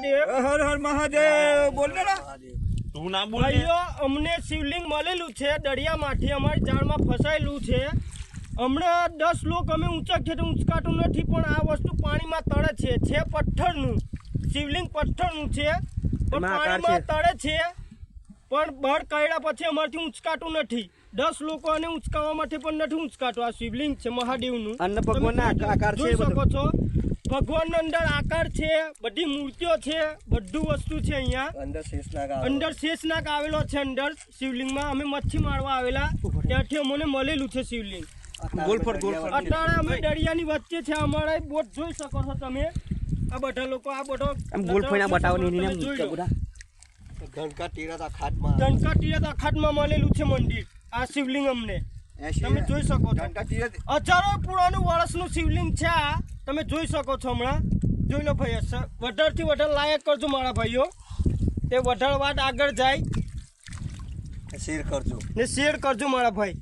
મહાદેવ, હર હર મહાદેવ. બોલ ને તું ના બોલ. ભાઈઓ અમને શિવલિંગ મળેલું છે દરિયામાંથી, અમારી જાળમાં ફસાયેલું છે. હમણાં 10 લોકો અમે ઊંચા છે તો ઊંચકાતું નથી, પણ આ વસ્તુ પાણીમાં તળે છે પથ્થરનું શિવલિંગ, પથ્થરનું છે પણ પાણીમાં તળે છે. પણ બળ કાઢ્યા પછી અમારથી ઊંચકાતું નથી. 10 લોકો આને ઊંચકાવવા માટે પણ નથી ઊંચકાતું. આ શિવલિંગ છે મહાદેવનું, અન્ન ભગવાનના આકાર છે, જોઈ શકો છો. ભગવાનનો અંદર આકાર છે, બધી મૂર્તિઓ છે, બધું વસ્તુ છે. અહીંયા અંદર શેષનાગ આવેલો છે. અંદર શિવલિંગમાં અમે મચ્છી મારવા આવેલા ત્યાંથી અમને મળેલું છે શિવલિંગ. અત્યારે અમે દરિયાની વચ્ચે છે. અમારા બોટ જોઈ શકો છો તમે. આ બધા લોકો આ બધો ધનકા તીરથ અખાતમાં મળેલું છે મંદિર. આ શિવલિંગ અમને તમે જોઈ શકો છો. હજારો પુરાણું વર્ષનું શિવલિંગ છે આ, તમે જોઈ શકો છો. હમણાં જોઈ લો ભાઈ, વધારથી વધારે લાયક કરજો મારા ભાઈઓ. તે વધારે વાત આગળ જાય શેર કરજો ને શેર કરજો મારા ભાઈ.